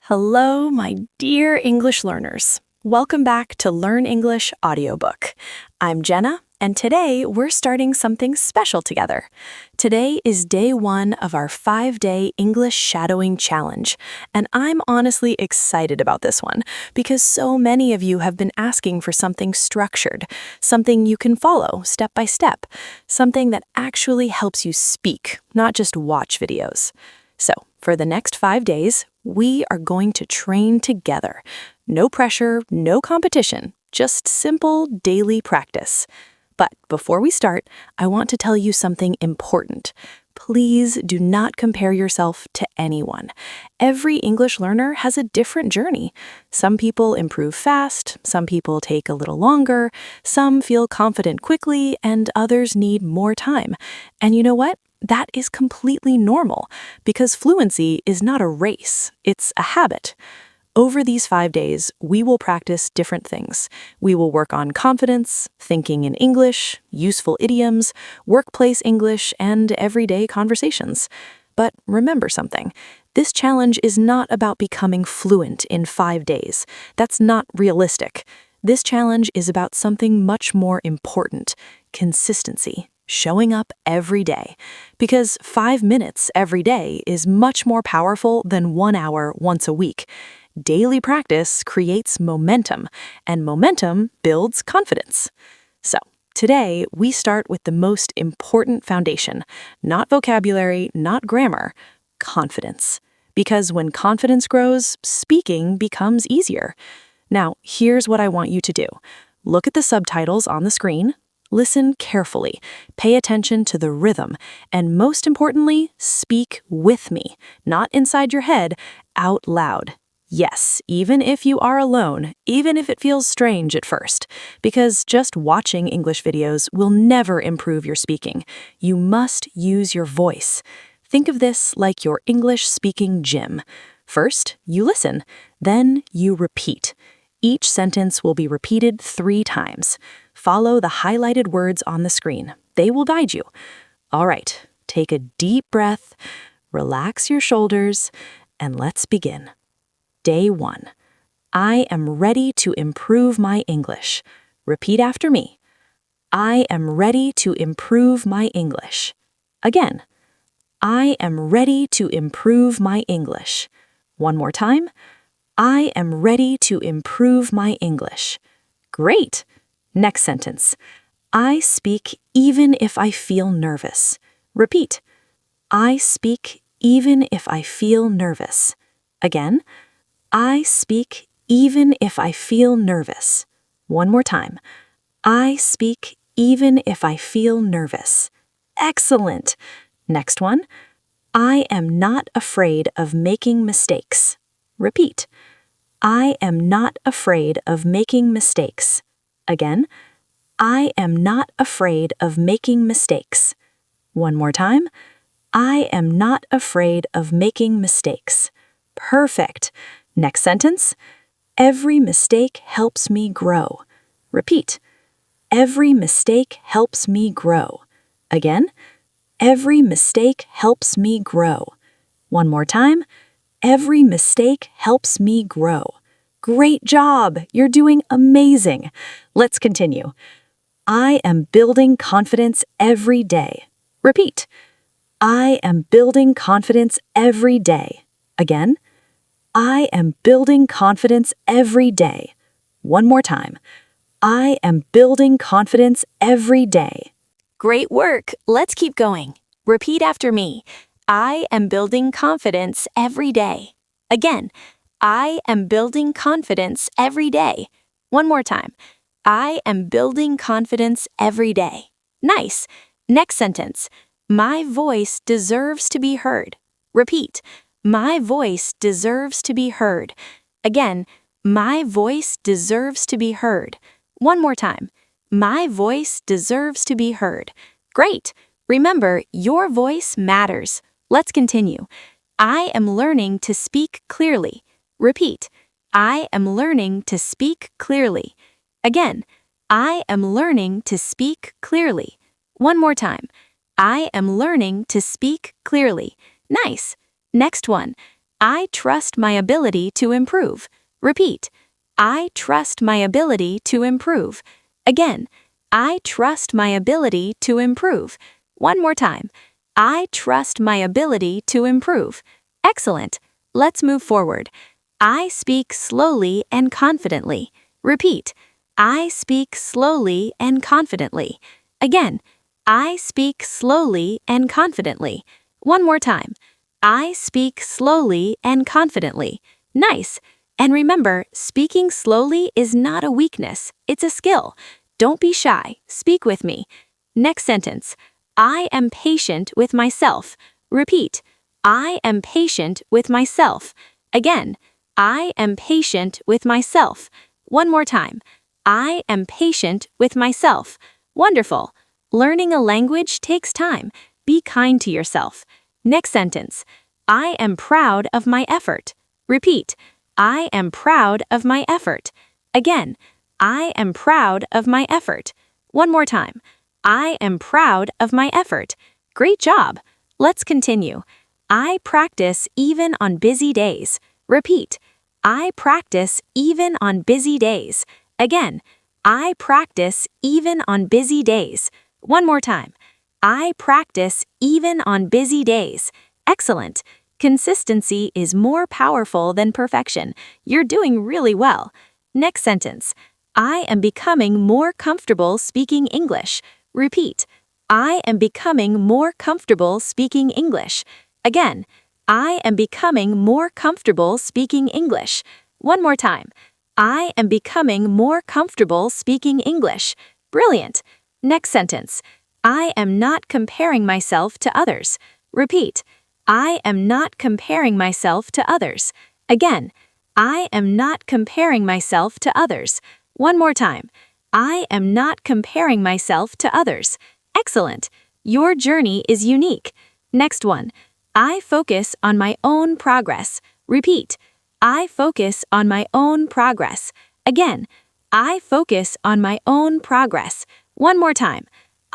Hello, my dear English learners. Welcome back to Learn English Audiobook. I'm Jenna, and today we're starting something special together. Today is day 1 of our 5-day English shadowing challenge, and I'm honestly excited about this one because so many of you have been asking for something structured, something you can follow step by step, something that actually helps you speak, not just watch videos. So, for the next 5 days, we are going to train together. No pressure, no competition, just simple daily practice. But before we start, I want to tell you something important. Please do not compare yourself to anyone. Every English learner has a different journey. Some people improve fast, some people take a little longer, some feel confident quickly, and others need more time. And you know what? That is completely normal because fluency is not a race, it's a habit. Over these 5 days, we will practice different things. We will work on confidence, thinking in English, useful idioms, workplace English, and everyday conversations. But remember something. This challenge is not about becoming fluent in 5 days. That's not realistic. This challenge is about something much more important: consistency. Showing up every day. Because 5 minutes every day is much more powerful than 1 hour once a week. Daily practice creates momentum, and momentum builds confidence. So, today we start with the most important foundation. Not vocabulary, not grammar, confidence. Because when confidence grows, speaking becomes easier. Now, here's what I want you to do. Look at the subtitles on the screen. Listen carefully, pay attention to the rhythm, and most importantly, speak with me, not inside your head, out loud. Yes, even if you are alone, even if it feels strange at first, because just watching English videos will never improve your speaking. You must use your voice. Think of this like your English speaking gym. First, you listen, then you repeat. Each sentence will be repeated 3 times. Follow the highlighted words on the screen. They will guide you. All right, take a deep breath, relax your shoulders, and let's begin. Day 1. I am ready to improve my English. Repeat after me. I am ready to improve my English. Again. I am ready to improve my English. One more time. I am ready to improve my English. Great! Next sentence. I speak even if I feel nervous. Repeat. I speak even if I feel nervous. Again. I speak even if I feel nervous. One more time. I speak even if I feel nervous. Excellent! Next one. I am not afraid of making mistakes. Repeat. I am not afraid of making mistakes. Again, I am not afraid of making mistakes. One more time. I am not afraid of making mistakes. Perfect. Next sentence. Every mistake helps me grow. Repeat. Every mistake helps me grow. Again, every mistake helps me grow. One more time. Every mistake helps me grow. Great job! You're doing amazing. Let's continue. I am building confidence every day. Repeat. I am building confidence every day. Again. I am building confidence every day. One more time. I am building confidence every day. Great work! Let's keep going. Repeat after me. I am building confidence every day. Again. I am building confidence every day. One more time. I am building confidence every day. Nice. Next sentence. My voice deserves to be heard. Repeat. My voice deserves to be heard. Again, my voice deserves to be heard. One more time. My voice deserves to be heard. Great. Remember, your voice matters. Let's continue. I am learning to speak clearly. Repeat. I am learning to speak clearly. Again, I am learning to speak clearly. One more time. I am learning to speak clearly. Nice. Next one. I trust my ability to improve. Repeat. I trust my ability to improve. Again, I trust my ability to improve. One more time. I trust my ability to improve. Excellent. Let's move forward. I speak slowly and confidently. Repeat. I speak slowly and confidently. Again, I speak slowly and confidently. One more time. I speak slowly and confidently. Nice. And remember, speaking slowly is not a weakness, it's a skill. Don't be shy. Speak with me. Next sentence. I am patient with myself. Repeat. I am patient with myself. Again, I am patient with myself. One more time. I am patient with myself. Wonderful. Learning a language takes time. Be kind to yourself. Next sentence. I am proud of my effort. Repeat. I am proud of my effort. Again, I am proud of my effort. One more time. I am proud of my effort. Great job. Let's continue. I practice even on busy days. Repeat. I practice even on busy days. Again, I practice even on busy days. One more time. I practice even on busy days. Excellent. Consistency is more powerful than perfection. You're doing really well. Next sentence. I am becoming more comfortable speaking English. Repeat. I am becoming more comfortable speaking English. Again, I am becoming more comfortable speaking English. One more time. I am becoming more comfortable speaking English. Brilliant. Next sentence. I am not comparing myself to others. Repeat. I am not comparing myself to others. Again, I am not comparing myself to others. One more time. I am not comparing myself to others. Excellent. Your journey is unique. Next one. I focus on my own progress. Repeat. I focus on my own progress. Again, I focus on my own progress. One more time.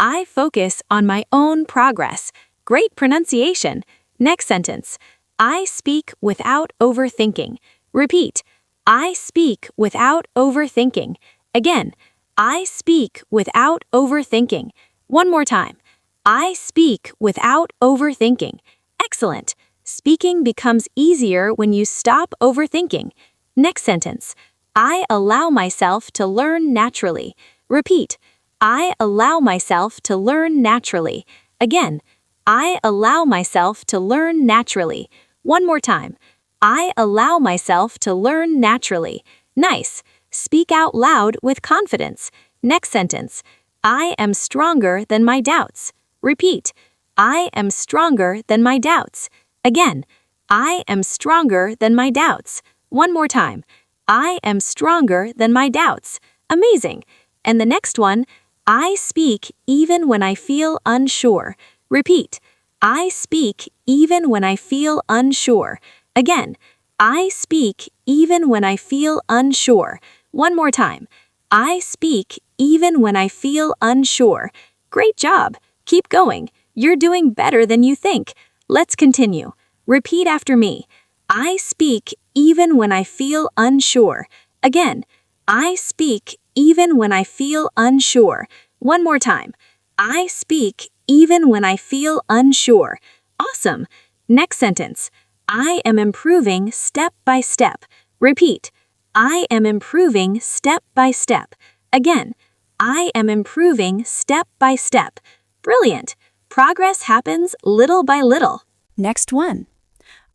I focus on my own progress. Great pronunciation. Next sentence. I speak without overthinking. Repeat. I speak without overthinking. Again, I speak without overthinking. One more time. I speak without overthinking. Excellent. Speaking becomes easier when you stop overthinking. Next sentence. I allow myself to learn naturally. Repeat. I allow myself to learn naturally. Again, I allow myself to learn naturally. One more time. I allow myself to learn naturally. Nice. Speak out loud with confidence. Next sentence. I am stronger than my doubts. Repeat. I am stronger than my doubts. Again, I am stronger than my doubts. One more time. I am stronger than my doubts. Amazing. And the next one, I speak even when I feel unsure. Repeat. I speak even when I feel unsure. Again, I speak even when I feel unsure. One more time. I speak even when I feel unsure. Great job. Keep going. You're doing better than you think. Let's continue. Repeat after me. I speak even when I feel unsure. Again, I speak even when I feel unsure. One more time. I speak even when I feel unsure. Awesome. Next sentence. I am improving step by step. Repeat. I am improving step by step. Again, I am improving step by step. Brilliant. Progress happens little by little. Next one.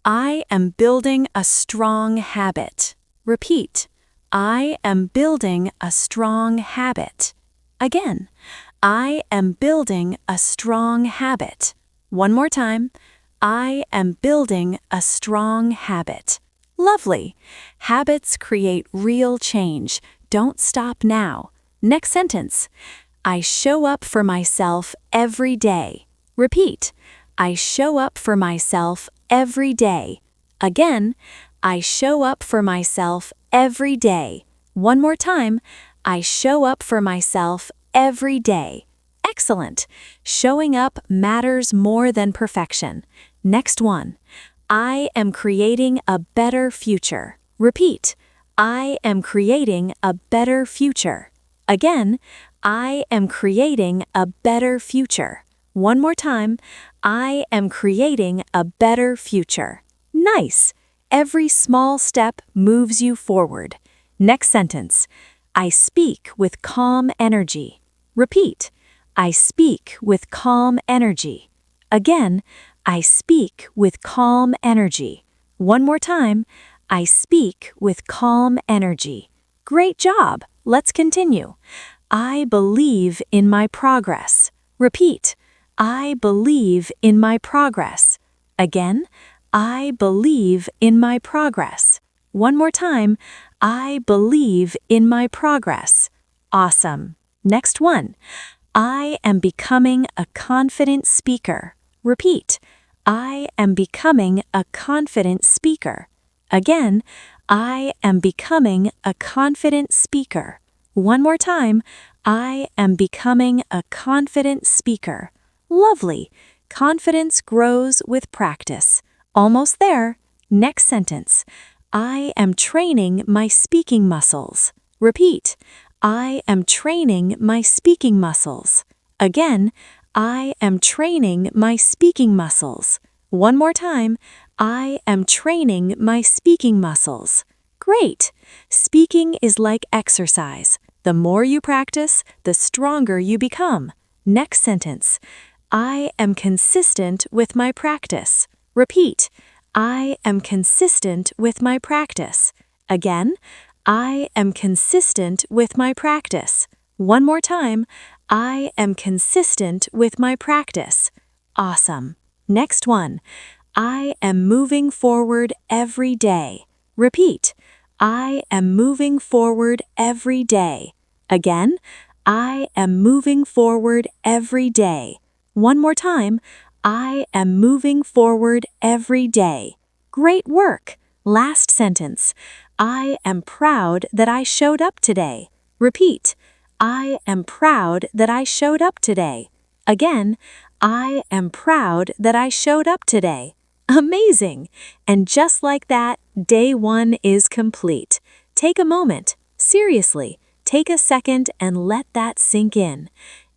I am building a strong habit. Repeat. I am building a strong habit. Again, I am building a strong habit. One more time. I am building a strong habit. Lovely. Habits create real change. Don't stop now. Next sentence. I show up for myself every day. Repeat. I show up for myself every day. Again, I show up for myself every day. One more time. I show up for myself every day. Excellent. Showing up matters more than perfection. Next one. I am creating a better future. Repeat. I am creating a better future. Again, I am creating a better future. One more time. I am creating a better future. Nice. Every small step moves you forward. Next sentence. I speak with calm energy. Repeat. I speak with calm energy. Again, I speak with calm energy. One more time. I speak with calm energy. Great job. Let's continue. I believe in my progress. Repeat. I believe in my progress. Again, I believe in my progress. One more time. I believe in my progress. Awesome. Next one. I am becoming a confident speaker. Repeat. I am becoming a confident speaker. Again, I am becoming a confident speaker. One more time. I am becoming a confident speaker. Lovely. Confidence grows with practice. Almost there. Next sentence. I am training my speaking muscles. Repeat. I am training my speaking muscles. Again, I am training my speaking muscles. One more time. I am training my speaking muscles. Great! Speaking is like exercise. The more you practice, the stronger you become. Next sentence. I am consistent with my practice. Repeat. I am consistent with my practice. Again, I am consistent with my practice. One more time. I am consistent with my practice. Awesome. Next one. I am moving forward every day. Repeat. I am moving forward every day. Again, I am moving forward every day. One more time. I am moving forward every day. Great work. Last sentence. I am proud that I showed up today. Repeat. I am proud that I showed up today. Again, I am proud that I showed up today. Amazing! And just like that, day 1 is complete. Take a moment. Seriously, take a second and let that sink in.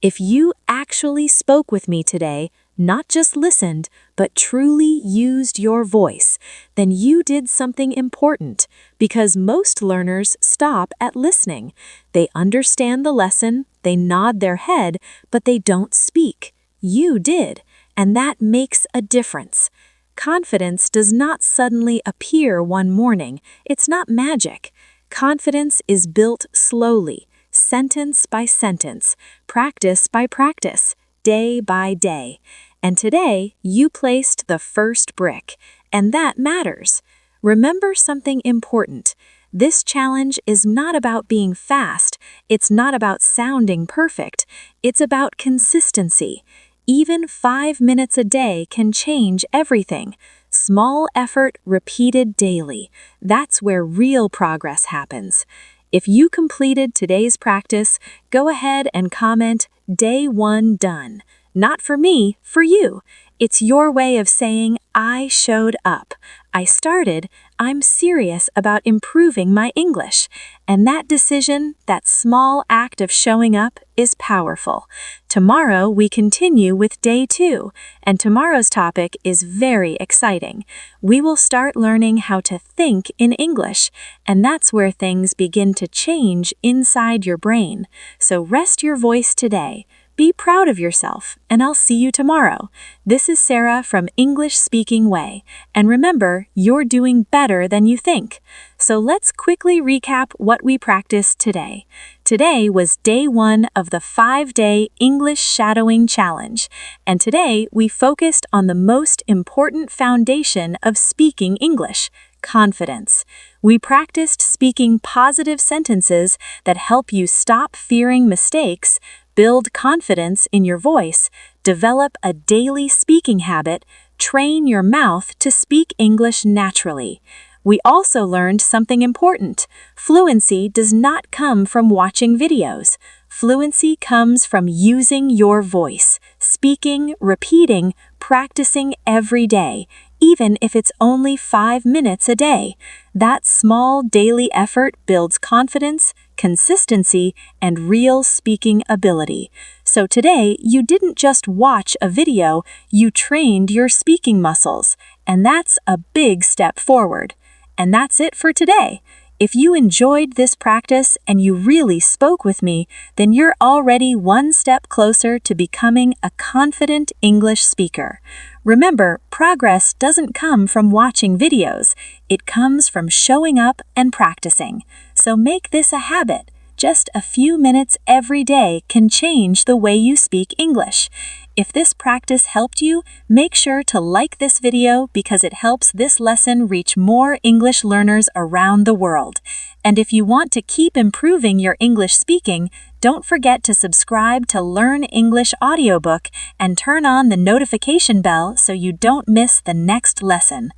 If you actually spoke with me today, not just listened, but truly used your voice, then you did something important, because most learners stop at listening. They understand the lesson, they nod their head, but they don't speak. You did, and that makes a difference. Confidence does not suddenly appear one morning. It's not magic. Confidence is built slowly, sentence by sentence, practice by practice, day by day. And today, you placed the first brick, and that matters. Remember something important. This challenge is not about being fast. It's not about sounding perfect. It's about consistency. Even 5 minutes a day can change everything. Small effort repeated daily. That's where real progress happens. If you completed today's practice, go ahead and comment, Day 1 done. Not for me, for you. It's your way of saying, I showed up. I started. I'm serious about improving my English. And that decision, that small act of showing up, is powerful. Tomorrow we continue with Day 2, and tomorrow's topic is very exciting. We will start learning how to think in English, and that's where things begin to change inside your brain. So rest your voice today. Be proud of yourself, and I'll see you tomorrow. This is Sarah from English Speaking Way, and remember, you're doing better than you think. So let's quickly recap what we practiced today. Today was Day 1 of the 5-day English Shadowing Challenge, and today we focused on the most important foundation of speaking English: confidence. We practiced speaking positive sentences that help you stop fearing mistakes, build confidence in your voice, develop a daily speaking habit, train your mouth to speak English naturally. We also learned something important. Fluency does not come from watching videos. Fluency comes from using your voice, speaking, repeating, practicing every day, even if it's only 5 minutes a day. That small daily effort builds confidence, consistency, and real speaking ability. So today, you didn't just watch a video, you trained your speaking muscles, and that's a big step forward. And that's it for today. If you enjoyed this practice and you really spoke with me, then you're already one step closer to becoming a confident English speaker. Remember, progress doesn't come from watching videos. It comes from showing up and practicing. So make this a habit. Just a few minutes every day can change the way you speak English. If this practice helped you, make sure to like this video because it helps this lesson reach more English learners around the world. And if you want to keep improving your English speaking, don't forget to subscribe to Learn English Audiobook and turn on the notification bell so you don't miss the next lesson.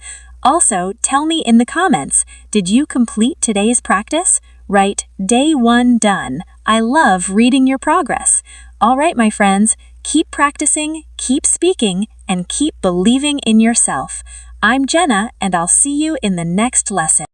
Also, tell me in the comments, did you complete today's practice? Write, Day 1 done. I love reading your progress. All right, my friends, keep practicing, keep speaking, and keep believing in yourself. I'm Jenna, and I'll see you in the next lesson.